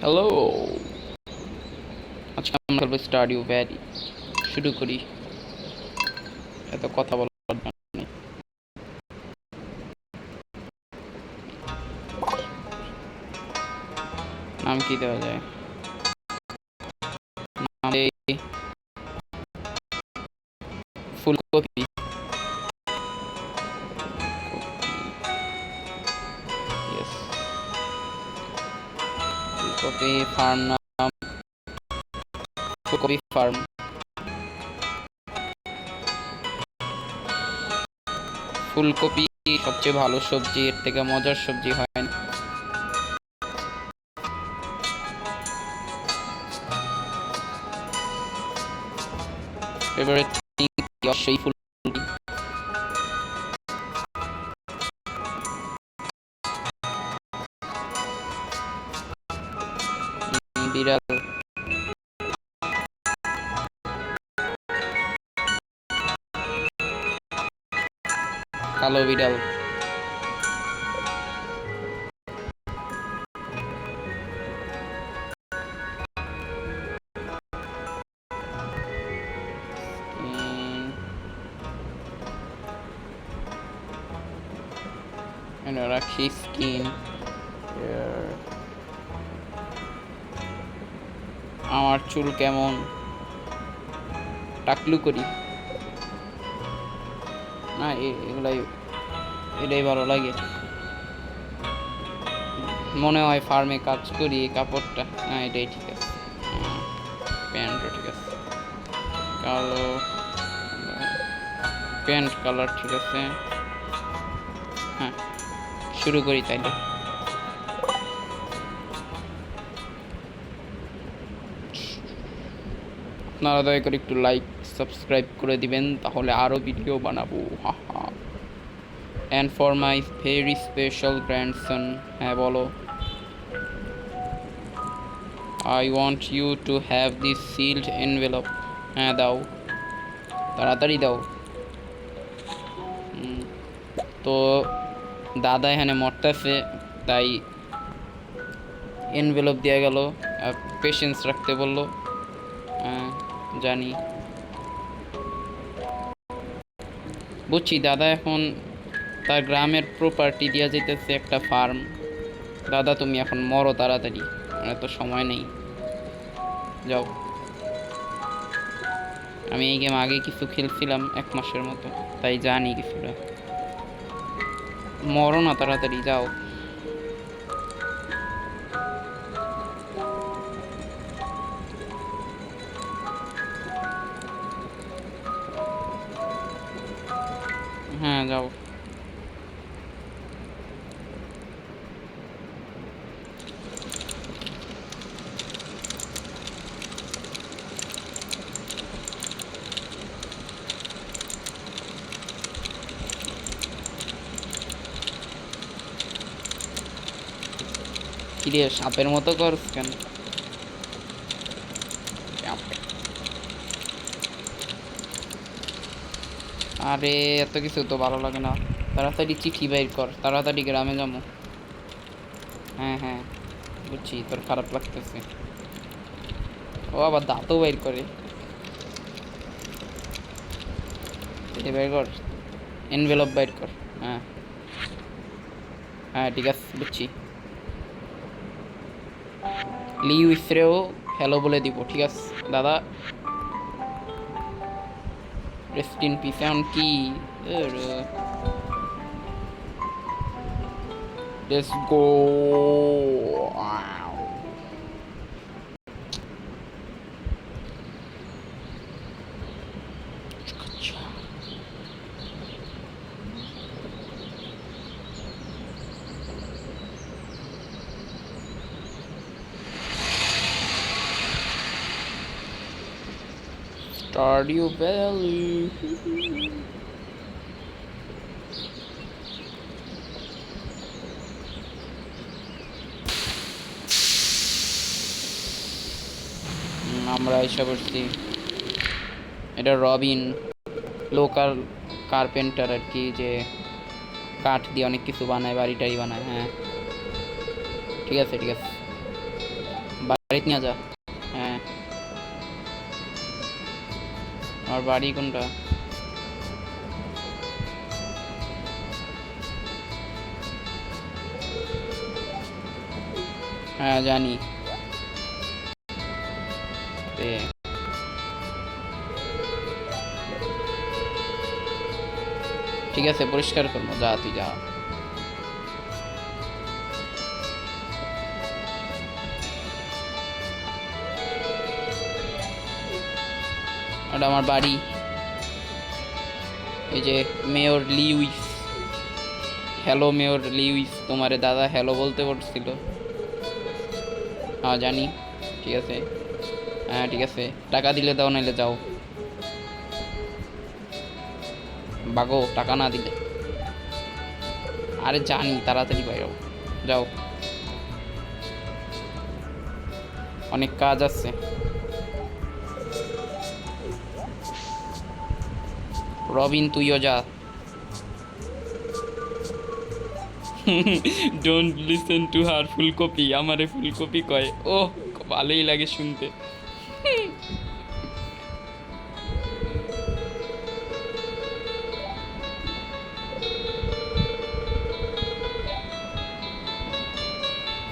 Hello, আজকে আমরা খেলবো স্টাডিও ভ্যালি। শুরু করি, এত কথা বলার দরকার নেই। নাম কি দেওয়া যায়? নাম দেই ফুলকপি। ইয়েস, ফুলকপি ফার্ম নাম ফুলকপি ফার্ম। ফুলকপি সবচেয়ে ভালো সবজি, এর থেকে মজার সবজি হয় না। ফেভারিট অবশ্যই ফুলকপি। বিড়াল, কালো বিড়াল। রাখি স্কিন। আমার চুল কেমন? টাকলু করি না, এগুলাই এটাই ভালো লাগে। মনে হয় ফার্মে কাজ করি, কাপড়টা হ্যাঁ এটাই ঠিক আছে। প্যান্টও ঠিক আছে, কালো প্যান্ট কালার ঠিক আছে। হ্যাঁ, শুরু করি তাইলে। আপনারা দয়া করে একটু লাইক সাবস্ক্রাইব করে দিবেন, তাহলে আরও ভিডিও বানাবো। হা হা। And for my very special grandson. হ্যাঁ বলো। I want you to have this sealed envelope. হ্যাঁ দাও, তাড়াতাড়ি দাও। তো দাদা এখানে মরতেছে, তাই এনভেলপ দেওয়া গেল, পেশেন্স রাখতে বললো। জানি, বুঝছি। দাদা এখন তার গ্রামের প্রপার্টি দিয়া যেতেছে একটা ফার্ম। দাদা তুমি এখন মরো তাড়াতাড়ি, এত সময় নেই, যাও। আমি এই গেম আগে কিছু খেলছিলাম 1 মাসের মতো, তাই জানি কিছুটা। মরো না, তাড়াতাড়ি যাও। হ্যাঁ যাও। কিরে সাপের মতো করছ কেন? আরে এত কিছু তো ভালো লাগে না। তাড়াতাড়ি চিঠি বাইর কর, তাড়াতাড়ি গ্রামে যাবো। হ্যাঁ হ্যাঁ, বুঝছি তোর খারাপ লাগতেছে। ও আবার দাঁতও বাইর করে। চিঠি বাইর কর, এনভেলপ বাইর কর। হ্যাঁ হ্যাঁ ঠিক আছে, বুঝছি। লিউইসরেও হ্যালো বলে দিব, ঠিক আছে দাদা। Rest in peace. এখন কি? Let's go. Stardew Valley. আমরা এসে পড়ছি। এটা রবিন, লোকাল কার্পেন্টার আর কি, যে কাঠ দিয়ে অনেক কিছু বানায়, বাড়ি টাড়ি বানায়। হ্যাঁ ঠিক আছে ঠিক আছে, বাড়িতে নিয়ে যা। হ্যাঁ, আমার বাড়ি কোনটা? হ্যাঁ জানি। ঠিক আছে, পরিষ্কার করবো, যা তুই যা। এটা আমার বাড়ি। এই যে mayor Lewis. Hello mayor Lewis, তোমারে দাদা হ্যালো বলতে বলছিল। হ্যাঁ জানি। ঠিক আছে, হ্যাঁ ঠিক আছে, টাকা দিলে দাও, নাইলে যাও। বাগো, টাকা না দিলে। আরে জানি, তাড়াতাড়ি বাইরো, যাও, অনেক কাজ আছে। রবিন তুইও যা। ডোন্ট লিসেন টু হার, ফুলকপি আমারে ফুলকপি কয়। ও ভালোই লাগে শুনতে।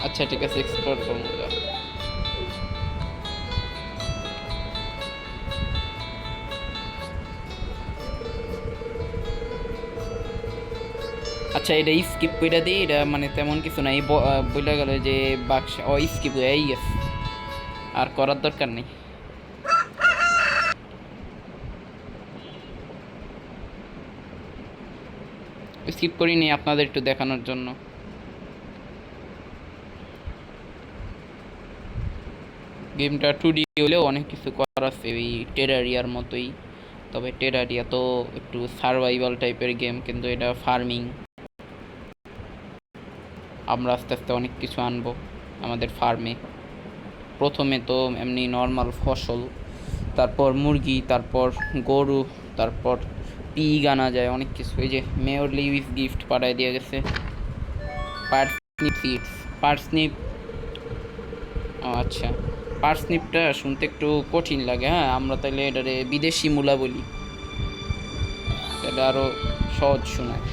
আচ্ছা ঠিক আছে, এক্সপ্লোর করবো, যা। আচ্ছা এটা স্কিপ করে দিই, এটা মানে তেমন কিছু নাই, বলে গেল যে বাক্স ও স্কিপ হয়েই গেছে, আর করার দরকার নেই। স্কিপ করিনি আপনাদের একটু দেখানোর জন্য। গেমটা 2D হলেও অনেক কিছু করার আছে ওই টেরারিয়ার মতোই, তবে টেরারিয়া তো একটু সার্ভাইভাল টাইপের গেম, কিন্তু এটা ফার্মিং। আমরা আস্তে আস্তে অনেক কিছু আনবো আমাদের ফার্মে। প্রথমে তো এমনি নর্মাল ফসল, তারপর মুরগি, তারপর গরু, তারপর পিগ আনা যায়, অনেক কিছু। এই যে মেয়র লিউইস গিফট পাঠায় দিয়ে গেছে, পার্সনিপ সিডস। পার্সনিপ, ও আচ্ছা, পার্সনিপটা শুনতে একটু কঠিন লাগে। হ্যাঁ, আমরা তাহলে এটারে বিদেশি মূলা বলি, এটা আরও সহজ শোনায়।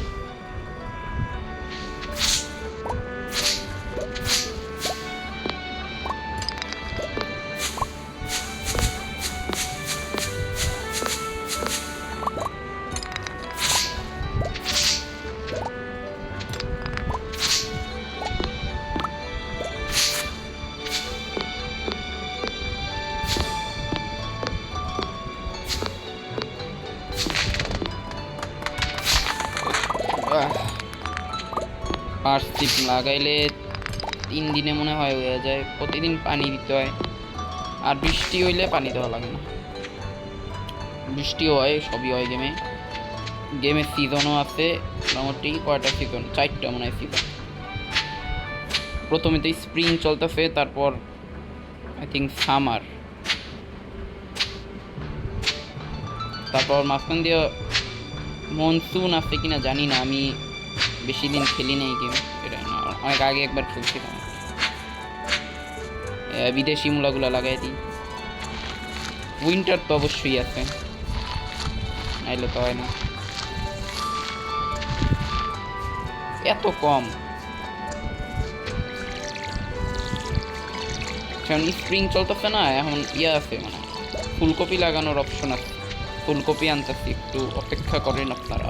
পার্সনিপ লাগাইলে 3 দিনে মনে হয় হয়ে যায়, প্রতিদিন পানি দিতে হয়, আর বৃষ্টি হইলে পানি দেওয়া লাগে না। বৃষ্টিও হয়, সবই হয় গেমে। গেমের সিজনও আছে মোটামুটি, কয়টা সিজন, 4টা মনে হয় সিজন। প্রথমে তো স্প্রিং চলতেছে, তারপর আই থিঙ্ক সামার, তারপর মাঝখান দিয়ে মনসুন আছে কিনা জানি না, আমি বেশি দিন খেলি না এই গেম, এটা অনেক আগে একবার খেলছিলাম। বিদেশি মূলাগুলো লাগাই দিই। উইন্টার তো অবশ্যই আছে, নাইলে তো হয় না। এত কম, কারণ স্প্রিং চলতেছে না এখন, ইয়ে আছে মানে ফুলকপি লাগানোর অপশন আছে, ফুলকপি আনতেছি, একটু অপেক্ষা করেন আপনারা।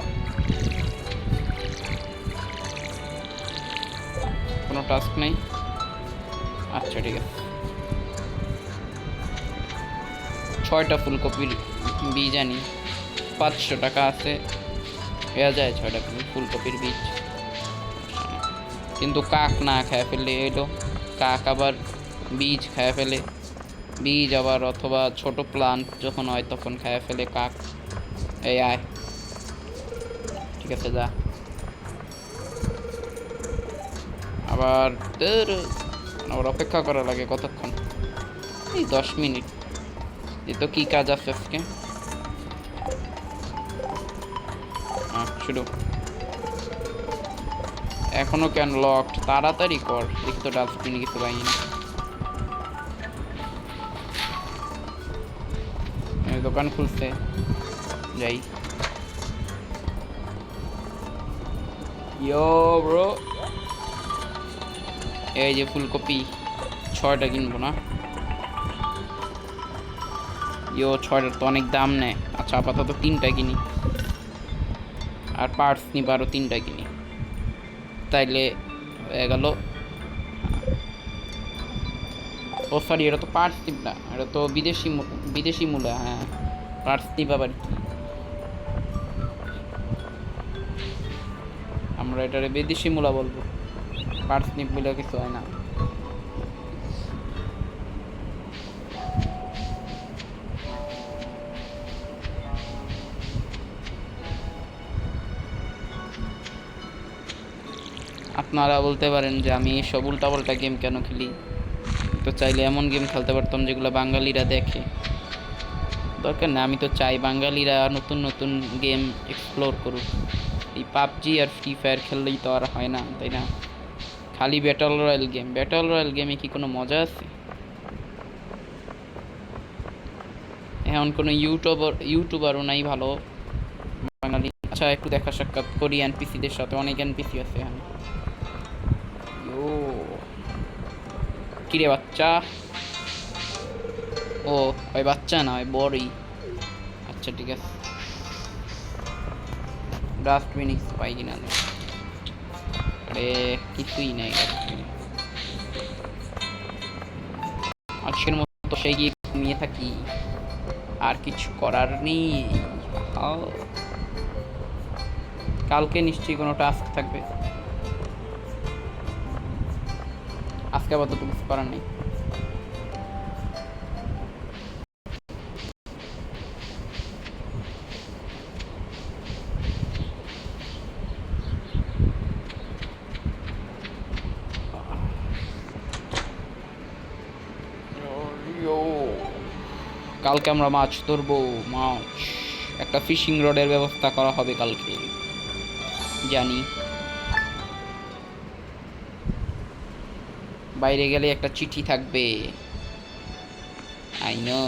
কোনো টাস্ক নেই, আচ্ছা ঠিক আছে। 6টা ফুলকপির বীজ আনি, 500 টাকা আছে, হয়ে যায় 6টা ফুলকপির বীজ। কিন্তু কাক না খায় ফেললে, এলো কাক আবার বীজ খায় ফেলে, বীজ আবার অথবা ছোট প্লান্ট যখন হয় তখন খায় ফেলে কাক। এই আয়, ঠিক আছে যা। আবার আবার অপেক্ষা করা লাগে কতক্ষণ, এই 10 মিনিট। এ তো কি কাজ আছে আজকে, শুরু। এখনো কেন লকড, তাড়াতাড়ি কর, দেখি তো ডাস্টবিনে কিছু পাইনি। দোকান খুলছে, যাই। ইয়ো ব্রো, এই যে ফুলকপি 6টা কিনবো না? ইয়ো 6টার তো অনেক দাম নেয়। আচ্ছা আপাতত 3টা কিনি, আর পার্টস নিব আরও 3টা কিনি, তাইলে হয়ে গেল। ও সরি, এটা তো পার্টস নিব না, এটা তো বিদেশি মূলা। হ্যাঁ, পার্টস নিব আবার কি, আমরা এটারে বিদেশি মূলা বলবো, পার্টস নিব বলে কিছু হয় না। আপনারা বলতে পারেন যে আমি সব উল্টাপাল্টা গেম কেন খেলি, তো চাইলে এমন গেম খেলতে পারতাম যেগুলো বাঙালিরা দেখে। দরকার না, আমি তো চাই বাঙালিরা নতুন নতুন গেম এক্সপ্লোর করুক। এই পাবজি আর ফ্রি ফায়ার খেললেই তো আর হয় না, তাই না? খালি battle royale game, battle royale গেমে কি কোনো মজা আছে? এখন কোনো ইউটিউবারও নাই ভালো বাঙালি। আচ্ছা একটু দেখা সাক্ষাৎ করি এনপিসিদের সাথে, অনেক এনপিসি আছে এখানে। ও কিরে বাচ্চা? ও ওই বাচ্চা না, ওই বড়ই। আচ্ছা ঠিক আছে, ডাস্টবিন পাই কিনা? আরে কিছুই নাই ডাস্টবিনে। আজকের মতো সেই গিয়ে ঘুমিয়ে থাকি, আর কিছু করার নেই। কালকে নিশ্চয়ই কোনো টাস্ক থাকবে, আজকে আপাতত কিছু করার নেই। কালকে আমরা মাছ ধরবো, মাছ। একটা ফিশিং রডের ব্যবস্থা করা হবে কালকে, জানি। বাইরে গেলে একটা চিঠি থাকবে। I know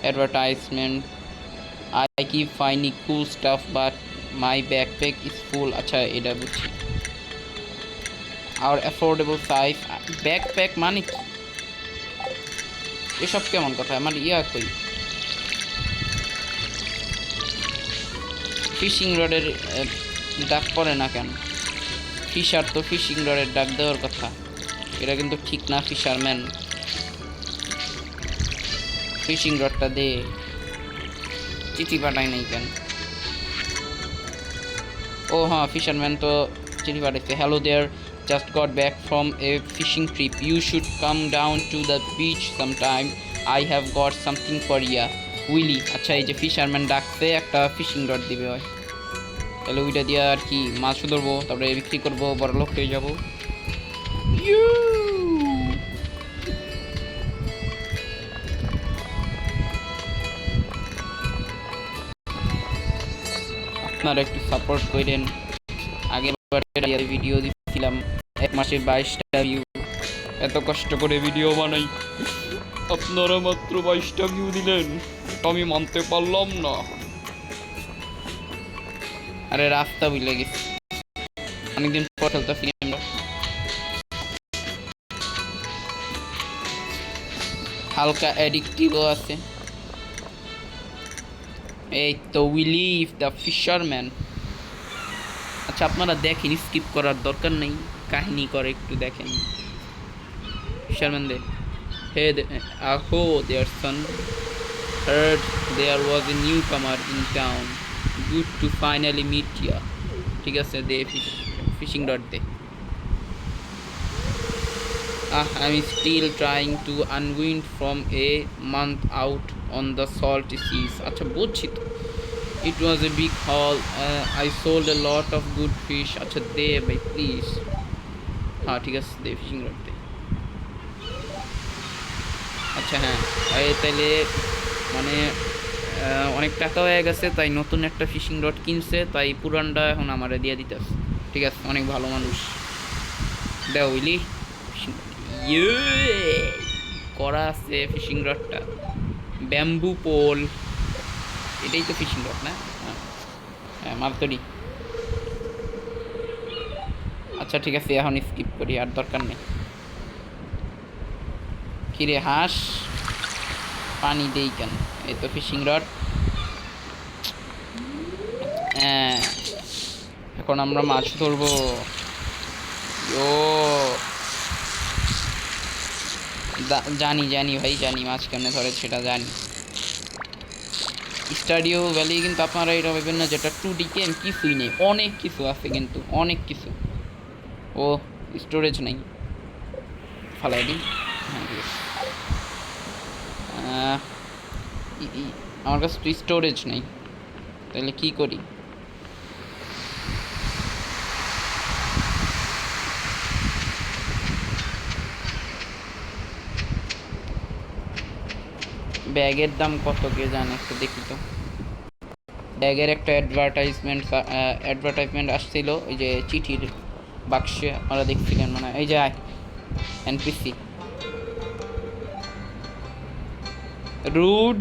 advertisement, I keep finding cool staff but my backpack is full. আচ্ছা এটা বুঝছি, আর অ্যাফোর্ডেবল সাইজ ব্যাকপ্যাক মানে কি? এসব কেমন কথা? আমার কই ফিশিং রডের ডাক পড়ে না কেন? ফিশার তো ফিশিং রডের ডাক দেওয়ার কথা, এটা কিন্তু ঠিক না। ফিশারম্যান, ফিশিং রডটা দে, চিঠি পাঠায় নাই কেন? ও হ্যাঁ, ফিশারম্যান তো চিঠি পাঠাইছে। Hello there, just got back from a fishing trip. You should come down to the beach sometime. I have got something for ya. Willie. আচ্ছা এই যে ফিশারম্যান ডাকতে একটা ফিশিং রড দিবে হয়, তাহলে ওইটা দিয়ে আর কি মাছ ধরবো, তারপরে বিক্রি করবো, বড়লোক হয়ে যাবো। আপনারা একটু সাপোর্ট করেন। আগের ভিডিও দিয়েছিলাম 1 মাসে 22টা ভিউ, এত কষ্ট করে ভিডিও বানাই, আপনারা মাত্র 22টা ভিউ দিলেন, আমি মানতে পারলাম না। আরে রাস্তা ভুলে গেছি, অনেকদিন পর খেলতেছি আমরা। হালকা অ্যাডিকটিভও আছে। এই তো উইলি দ্য ফিশারম্যান। আচ্ছা আপনারা দেখেন, স্কিপ করার দরকার নেই, কাহিনী করে একটু দেখেন। ফিশারম্যান দে, হে আহো দেয়ার সন, heard there was a newcomer in town, good to finally meet ya. ঠিক আছে, দে ফিশিং রড দে। I'm still trying to unwind from a month out on the salty seas. আচ্ছা বুঝছি তো, it was a big haul. I sold a lot of good fish. আচ্ছা দে ভাই please. হ্যাঁ ঠিক আছে, দে ফিশিং রড দে। আচ্ছা হ্যাঁ, তাইলে মানে অনেক টাকা হয়ে গেছে, তাই নতুন একটা ফিশিং রড কিনছে, তাই পুরানটা এখন আমারে দিয়ে দিতে আছে। ঠিক আছে, অনেক ভালো মানুষ। দেও উইলি। করা আছে ফিশিং রডটা, ব্যাম্বু পোল, এটাই তো ফিশিং রড না? হ্যাঁ মালতরি। আচ্ছা ঠিক আছে, এখন স্কিপ করি, আর দরকার নেই। কিরে হাঁস, পানি দেই কেন? এই তো ফিশিং রড। হ্যাঁ, এখন আমরা মাছ ধরবো। ও জানি জানি ভাই, জানি মাছ কেমনে ধরে সেটা জানি। স্টাডিও ভ্যালি কিন্তু আপনারা এটা ভাবেন না যেটা 2D গেম, কিছুই নেই, অনেক কিছু আছে কিন্তু, অনেক কিছু। ও স্টোরেজ নেই, ফালাই দিই। হ্যাঁ ঠিক আছে। আমার কাছে তো স্টোরেজ নেই, তাহলে কি করি? ব্যাগের দাম কত কে জানে, একটু দেখি তো। ব্যাগের একটা অ্যাডভার্টাইজমেন্ট আসছিল ওই যে চিঠির বাক্সে, আপনারা দেখছিলেন মানে। এই যে এনপিসি রুড,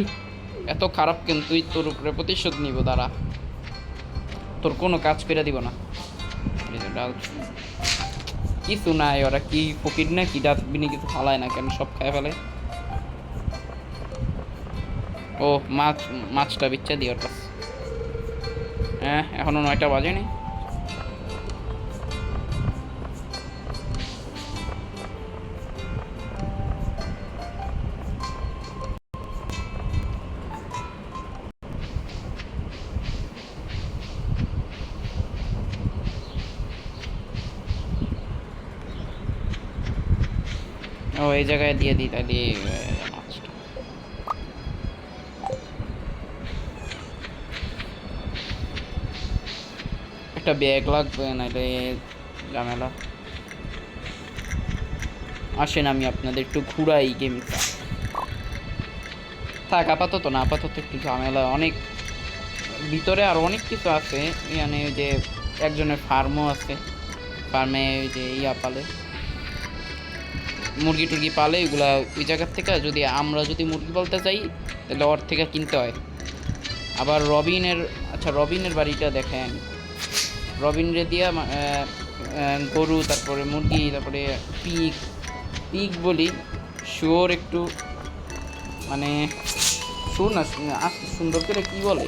এত খারাপ কিন্তু তোর উপরে প্রতিশোধ নিব, দ্বারা তোর কোনো কাজ করে দিব না। কিছু নাই, ওরা কি ফকির না কি ডাস্টবিনে কিছু ফালায় না কেন, সব খায় ফেলে। ও মাছটা বিচ্ছা দিই ওর কাছে। হ্যাঁ এখনো 9টা বাজেনি। ও এই জায়গায় দিয়ে দিই তাহলে মাছটা। একটা ব্যাগ লাগবে, নাহলে ঝামেলা। আসেন আমি আপনাদের একটু ঘুরাই গেমটা। থাক আপাতত না, আপাতত একটু ঝামেলা অনেক, ভিতরে আর অনেক কিছু আছে। মানে ওই যে একজনের ফার্মও আছে, ফার্মে ওই যে পালে, মুরগি টুরগি পালে, ওইগুলা ওই জায়গার থেকে যদি আমরা যদি মুরগি পালতে চাই তাহলে ওর থেকে কিনতে হয়। আবার রবিনের, আচ্ছা রবিনের বাড়িটা দেখেন, রবিনরে দিয়া গরু, তারপরে মুরগি, তারপরে পিগ বলি, শুয়োর একটু মানে শুন না, সুন্দর করে কি বলে,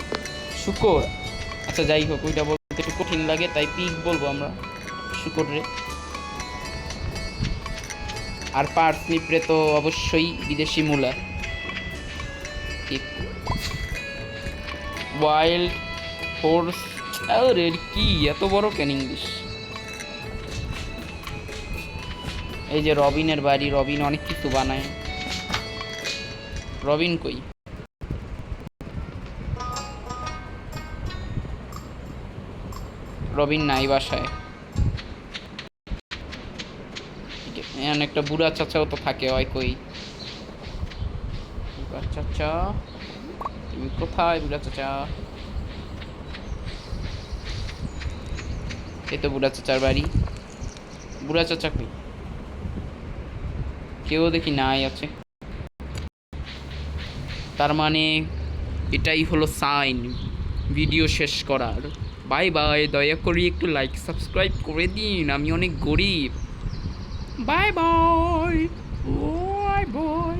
শুকর। আচ্ছা যাই হোক, ওইটা বলতে একটু কঠিন লাগে তাই পিগ বলবো আমরা, শুকর রে। আর পার্সনিপরে তো অবশ্যই বিদেশি মূলা। ওয়াইল্ড হোর্স, আরে কি এত বড় কেন ইংলিশ। এই যে রবিনের বাড়ি, রবিন অনেক কিছু বানায়। রবিন কই? রবিন নাই বাসায়। এখানে একটা বুড়া চাচাও তো থাকে, হয় কই? বুড়া চাচা তুমি কোথায়? বুড়া চাচা, এই তো বুড়া চাচার বাড়ি। বুড়া চাচা কই? কেউ দেখি নাই আছে। তার মানে এটাই হলো সাইন ভিডিও শেষ করার। বাই বাই, দয়া করে একটু লাইক সাবস্ক্রাইব করে দিন, আমি অনেক গরিব। Bye bye, bye bye.